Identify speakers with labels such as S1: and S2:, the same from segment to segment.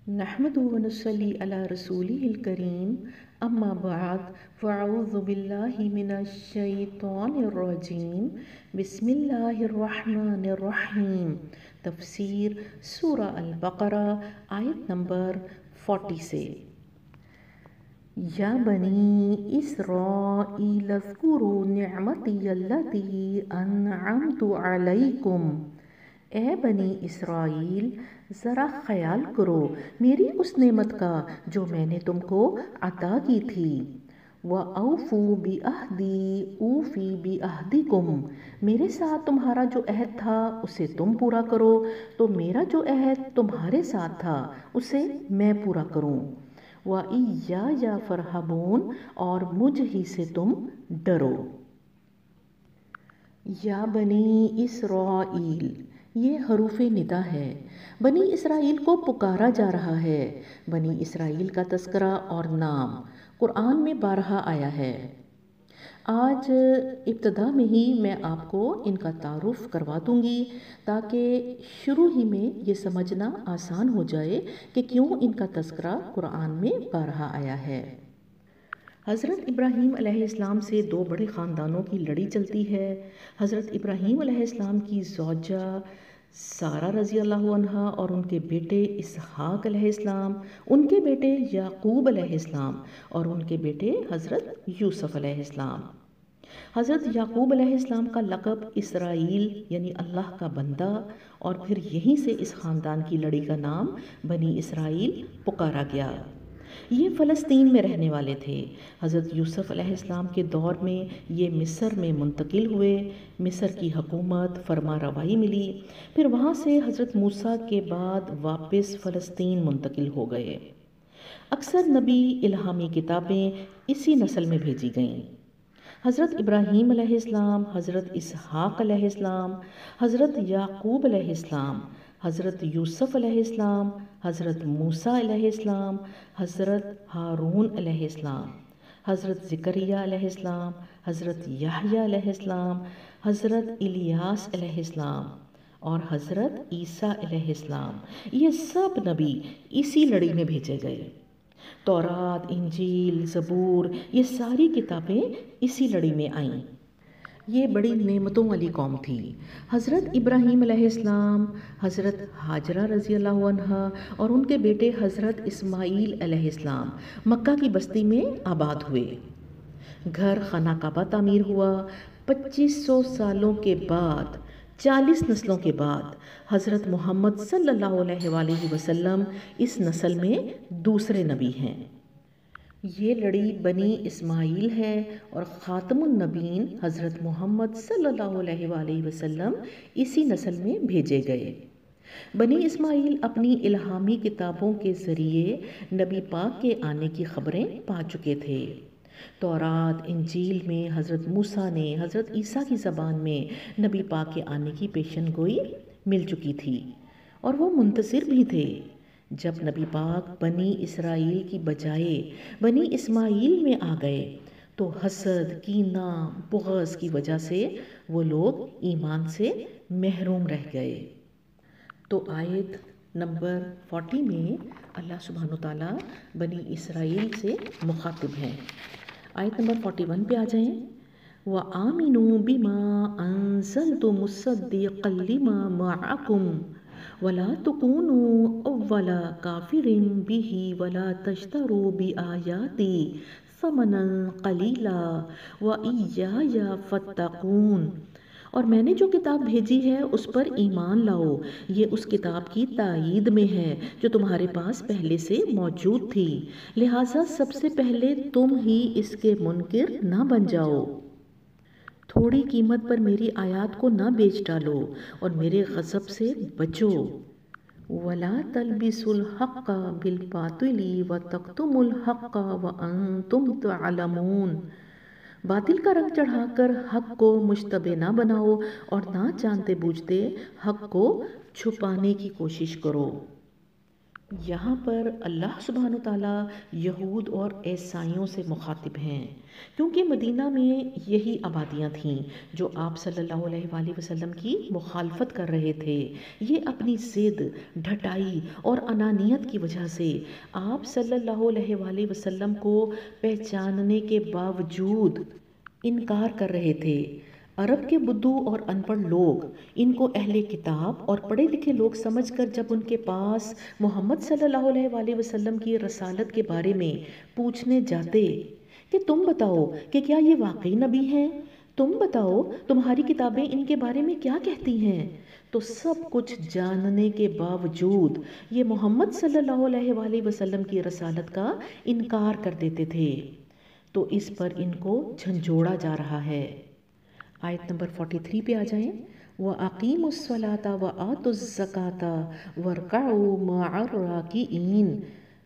S1: نحمده ونصلي على رسوله الكريم أما بعد فأعوذ بالله من الشيطان الرجيم بسم الله الرحمن الرحيم تفسیر سورہ البقرہ آیت نمبر 40 سے یا بنی اسرائیل اذکروا نعمتی التي انعمت علیکم، اے بنی اسرائیل ذرا خیال کرو میری اس نعمت کا جو میں نے تم کو عطا کی تھی۔ وَأَوْفُوا بِعَہْدِی أُوفِ بِعَہْدِکُم، میرے ساتھ تمہارا جو عہد تھا اسے تم پورا کرو تو میرا جو عہد تمہارے ساتھ تھا اسے میں پورا کروں۔ وَإِیَّایَ فَارْہَبُونِ، اور مجھ ہی سے تم ڈرو۔ یا بنی اسرائیل، یہ حروف ندا ہے، بنی اسرائیل کو پکارا جا رہا ہے۔ بنی اسرائیل کا تذکرہ اور نام قرآن میں بارہا آیا ہے۔ آج ابتدا میں ہی میں آپ کو ان کا تعارف کروا دوں گی تاکہ شروع ہی میں یہ سمجھنا آسان ہو جائے کہ کیوں ان کا تذکرہ قرآن میں بارہا آیا ہے۔ حضرت ابراہیم علیہ السلام سے دو بڑے خاندانوں کی لڑی چلتی ہے۔ حضرت ابراہیم علیہ السلام کی زوجہ سارہ رضی اللہ عنہا اور ان کے بیٹے اسحاق علیہ السلام، ان کے بیٹے یعقوب علیہ السلام اور ان کے بیٹے حضرت یوسف علیہ السلام۔ حضرت یعقوب علیہ السلام کا لقب اسرائیل یعنی اللہ کا بندہ، اور پھر یہیں سے اس خاندان کی لڑی کا نام بنی اسرائیل پکارا گیا۔ یہ فلسطین میں رہنے والے تھے۔ حضرت یوسف علیہ السلام کے دور میں یہ مصر میں منتقل ہوئے، مصر کی حکومت فرما روائی ملی، پھر وہاں سے حضرت موسیٰ کے بعد واپس فلسطین منتقل ہو گئے۔ اکثر نبی الہامی کتابیں اسی نسل میں بھیجی گئیں۔ حضرت ابراہیم علیہ السلام، حضرت اسحاق علیہ السلام، حضرت یعقوب علیہ السلام، حضرت یوسف علیہ السلام، حضرت موسیٰ علیہ السلام، حضرت ہارون علیہ السلام، حضرت زکریا علیہ السلام، حضرت یحییٰ علیہ السلام، حضرت الیاس علیہ السلام اور حضرت عیسیٰ علیہ السلام، یہ سب نبی اسی لڑی میں بھیجے گئے۔ تورات، انجیل، زبور، یہ ساری کتابیں اسی لڑی میں آئیں۔ یہ بڑی نعمتوں والی قوم تھی۔ حضرت ابراہیم علیہ السلام، حضرت ہاجرہ رضی اللہ عنہا اور ان کے بیٹے حضرت اسماعیل علیہ السلام مکہ کی بستی میں آباد ہوئے۔ گھر خانہ کعبہ تعمیر ہوا۔ 2500 سالوں کے بعد، 40 نسلوں کے بعد حضرت محمد صلی اللہ علیہ وآلہ وسلم اس نسل میں دوسرے نبی ہیں۔ یہ لڑی بنی اسماعیل ہے اور خاتم النبیین حضرت محمد صلی اللہ علیہ وآلہ وسلم اسی نسل میں بھیجے گئے۔ بنی اسماعیل اپنی الہامی کتابوں کے ذریعے نبی پاک کے آنے کی خبریں پا چکے تھے۔ تورات، انجیل میں حضرت موسیٰ نے حضرت عیسیٰ کی زبان میں نبی پاک کے آنے کی پیشن گوئی مل چکی تھی اور وہ منتظر بھی تھے۔ جب نبی پاک بنی اسرائیل کی بجائے بنی اسماعیل میں آ گئے تو حسد، کینہ، بغض کی وجہ سے وہ لوگ ایمان سے محروم رہ گئے۔ تو آیت نمبر 40 میں اللہ سبحانہ وتعالیٰ بنی اسرائیل سے مخاطب ہیں۔ آیت نمبر 41 پہ آ جائیں۔ وَآمِنُوا بِمَا أَنزَلْتُ مُصَدِّقًا لِمَا مَعَكُمْ وَلَا تُكُونُوا أَوَّلَ كَافِرٍ بِهِ وَلَا تَشْتَرُوا بِآيَاتِي ثَمَنًا قَلِيلًا وَإِيَّایَ فَاتَّقُونِ، اور میں نے جو کتاب بھیجی ہے اس پر ایمان لاؤ، یہ اس کتاب کی تائید میں ہے جو تمہارے پاس پہلے سے موجود تھی، لہٰذا سب سے پہلے تم ہی اس کے منکر نہ بن جاؤ۔ تھوڑی قیمت پر میری آیات کو نہ بیچ ڈالو اور میرے غضب سے بچو۔ وَلَا تَلْبِسُوا الْحَقَّ بِالْبَاطِلِ وَتَكْتُمُوا الْحَقَّ وَأَنْتُمْ تَعْلَمُونَ، باطل کا رنگ چڑھا کر حق کو مشتبہ نہ بناؤ اور نہ جانتے بوجھتے حق کو چھپانے کی کوشش کرو۔ یہاں پر اللہ سبحانہ تعالیٰ یہود اور عیسائیوں سے مخاطب ہیں، کیونکہ مدینہ میں یہی آبادیاں تھیں جو آپ صلی اللہ علیہ وآلہ وسلم کی مخالفت کر رہے تھے۔ یہ اپنی ضد، ڈھٹائی اور انانیت کی وجہ سے آپ صلی اللہ علیہ وآلہ وسلم کو پہچاننے کے باوجود انکار کر رہے تھے۔ عرب کے بدو اور ان پڑھ لوگ ان کو اہل کتاب اور پڑھے لکھے لوگ سمجھ کر جب ان کے پاس محمد صلی اللہ علیہ وآلہ وسلم کی رسالت کے بارے میں پوچھنے جاتے کہ تم بتاؤ کہ کیا یہ واقعی نبی ہیں، تم بتاؤ تمہاری کتابیں ان کے بارے میں کیا کہتی ہیں، تو سب کچھ جاننے کے باوجود یہ محمد صلی اللہ علیہ وآلہ وسلم کی رسالت کا انکار کر دیتے تھے۔ تو اس پر ان کو جھنجھوڑا جا رہا ہے۔ آیت نمبر 43 پہ آ جائیں۔ وَأَقِيمُوا الصَّلَاةَ وَآتُوا الزَّكَاةَ وَارْكَعُوا مَعَ الرَّاكِعِينَ،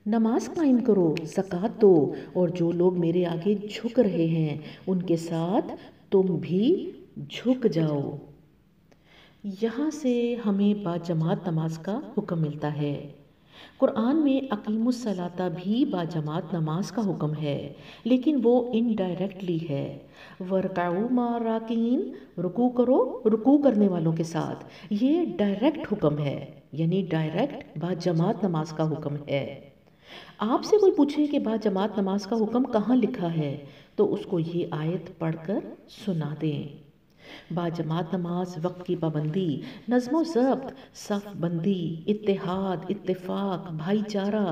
S1: نماز قائم کرو، زکوٰۃ دو، اور جو لوگ میرے آگے جھک رہے ہیں ان کے ساتھ تم بھی جھک جاؤ۔ یہاں سے ہمیں باجماعت نماز کا حکم ملتا ہے۔ قرآن میں اقیم الصلاۃ بھی باجماعت نماز کا حکم ہے، لیکن وہ انڈائریکٹلی ہے۔ وَارْكَعُوا مَعَ الرَّاكِعِينَ، رکوع کرو رکوع کرنے والوں کے ساتھ، یہ ڈائریکٹ حکم ہے، یعنی ڈائریکٹ باجماعت نماز کا حکم ہے۔ آپ سے کوئی پوچھے کہ باجماعت نماز کا حکم کہاں لکھا ہے تو اس کو یہ آیت پڑھ کر سنا دیں۔ باجماعت نماز، وقت کی پابندی، نظم و ضبط، صف بندی، اتحاد، اتفاق، بھائی چارہ،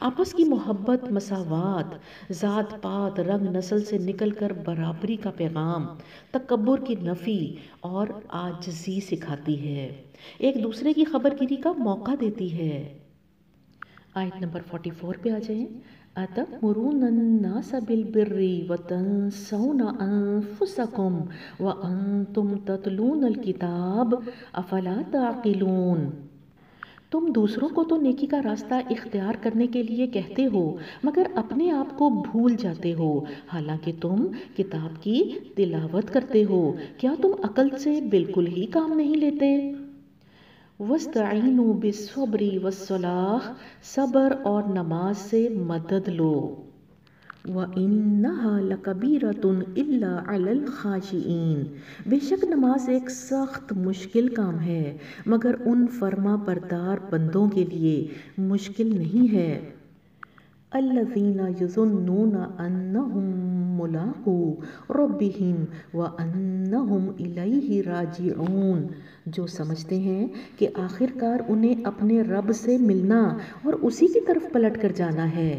S1: آپس کی محبت، مساوات، ذات پات، رنگ نسل سے نکل کر برابری کا پیغام، تکبر کی نفی اور عاجزی سکھاتی ہے، ایک دوسرے کی خبر گیری کا موقع دیتی ہے۔ آیت نمبر 44 پہ آ جائیں۔ أَتَأْمُرُونَ النَّاسَ بِالْبِرِّ وَتَنْسَوْنَ أَنفُسَكُمْ وَأَنْتُمْ تَتْلُونَ الْكِتَابَ أَفَلَا تَعْقِلُونَ، تم دوسروں کو تو نیکی کا راستہ اختیار کرنے کے لیے کہتے ہو مگر اپنے آپ کو بھول جاتے ہو، حالانکہ تم کتاب کی تلاوت کرتے ہو، کیا تم عقل سے بالکل ہی کام نہیں لیتے؟ وَاسْتَعِینُوا بِالصَّبْرِ وَالصَّلَاةِ، صبر اور نماز سے مدد لو۔ وَإِنَّهَا لَكَبِیرَةٌ إِلَّا عَلَى الْخَاشِعِینَ، بے شک نماز ایک سخت مشکل کام ہے مگر ان فرما بردار بندوں کے لیے مشکل نہیں ہے۔ الَّذِینَ یَظُنُّونَ أَنَّهُم مُّلَاقُو رَبِّهِمْ وَأَنَّهُمْ إِلَیْهِ رَاجِعُونَ، جو سمجھتے ہیں کہ آخر کار انہیں اپنے رب سے ملنا اور اسی کی طرف پلٹ کر جانا ہے۔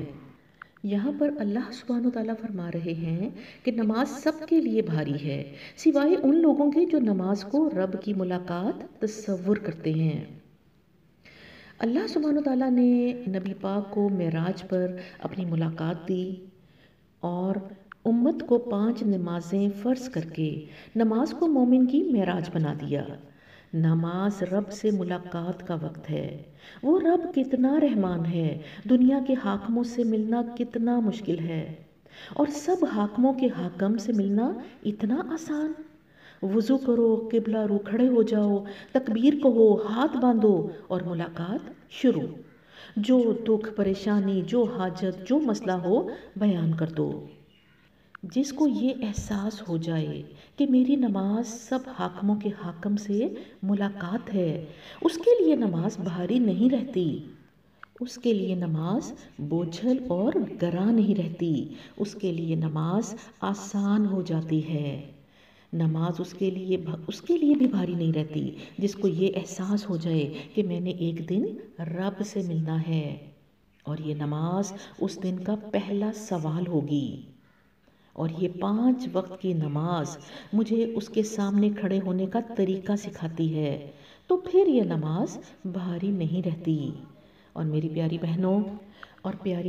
S1: یہاں پر اللہ سبحانہ تعالیٰ فرما رہے ہیں کہ نماز سب کے لیے بھاری ہے سوائے ان لوگوں کے جو نماز کو رب کی ملاقات تصور کرتے ہیں۔ اللہ سبحانہ تعالیٰ نے نبی پاک کو معراج پر اپنی ملاقات دی اور امت کو 5 نمازیں فرض کر کے نماز کو مومن کی معراج بنا دیا۔ نماز رب سے ملاقات کا وقت ہے۔ وہ رب کتنا رحمان ہے، دنیا کے حاکموں سے ملنا کتنا مشکل ہے اور سب حاکموں کے حاکم سے ملنا اتنا آسان۔ وضو کرو، قبلہ رو کھڑے ہو جاؤ، تکبیر کہو، ہاتھ باندھو اور ملاقات شروع۔ جو دکھ، پریشانی، جو حاجت، جو مسئلہ ہو بیان کر دو۔ جس کو یہ احساس ہو جائے کہ میری نماز سب حاکموں کے حاکم سے ملاقات ہے، اس کے لیے نماز بھاری نہیں رہتی، اس کے لیے نماز بوجھل اور گراں نہیں رہتی، اس کے لیے نماز آسان ہو جاتی ہے۔ نماز اس کے لیے بھی بھاری نہیں رہتی جس کو یہ احساس ہو جائے کہ میں نے ایک دن رب سے ملنا ہے، اور یہ نماز اس دن کا پہلا سوال ہوگی، اور یہ 5 وقت کی نماز مجھے اس کے سامنے کھڑے ہونے کا طریقہ سکھاتی ہے، تو پھر یہ نماز بھاری نہیں رہتی۔ اور میری پیاری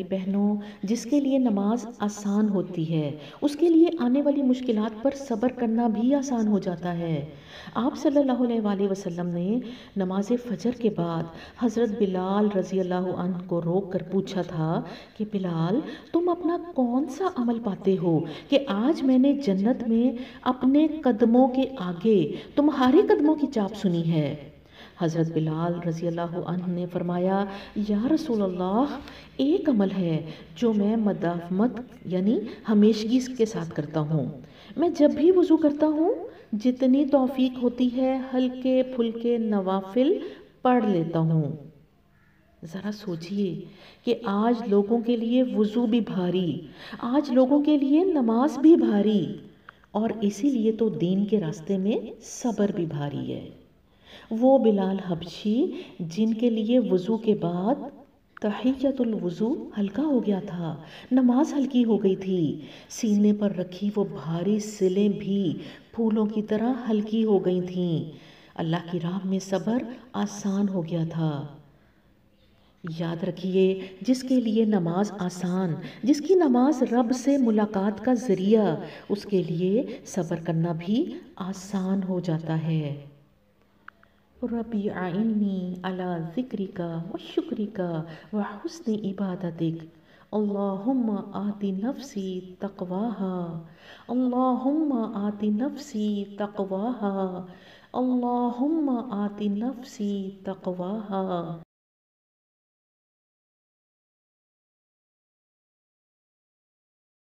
S1: بہنوں جس کے لیے نماز آسان ہوتی ہے اس کے لیے آنے والی مشکلات پر صبر کرنا بھی آسان ہو جاتا ہے۔ آپ صلی اللہ علیہ وآلہ وسلم نے نماز فجر کے بعد حضرت بلال رضی اللہ عنہ کو روک کر پوچھا تھا کہ بلال، تم اپنا کون سا عمل پاتے ہو کہ آج میں نے جنت میں اپنے قدموں کے آگے تمہارے قدموں کی چاپ سنی ہے؟ حضرت بلال رضی اللہ عنہ نے فرمایا یا رسول اللہ، ایک عمل ہے جو میں مداومت یعنی ہمیشگی کے ساتھ کرتا ہوں۔ میں جب بھی وضو کرتا ہوں جتنی توفیق ہوتی ہے ہلکے پھلکے نوافل پڑھ لیتا ہوں۔ ذرا سوچئے کہ آج لوگوں کے لیے وضو بھی بھاری، آج لوگوں کے لیے نماز بھی بھاری، اور اسی لیے تو دین کے راستے میں صبر بھی بھاری ہے۔ وہ بلال حبشی جن کے لیے وضو کے بعد تحیۃ الوضو ہلکا ہو گیا تھا، نماز ہلکی ہو گئی تھی، سینے پر رکھی وہ بھاری سلیں بھی پھولوں کی طرح ہلکی ہو گئی تھیں، اللہ کی راہ میں صبر آسان ہو گیا تھا۔ یاد رکھیے، جس کے لیے نماز آسان، جس کی نماز رب سے ملاقات کا ذریعہ، اس کے لیے صبر کرنا بھی آسان ہو جاتا ہے۔ ربی اعنی علی ذکرک و شکرک و حسن عبادتک، اللہم آت نفسی تقواہا، اللہم آت نفسی تقواہا، اللہم آت نفسی تقواہا۔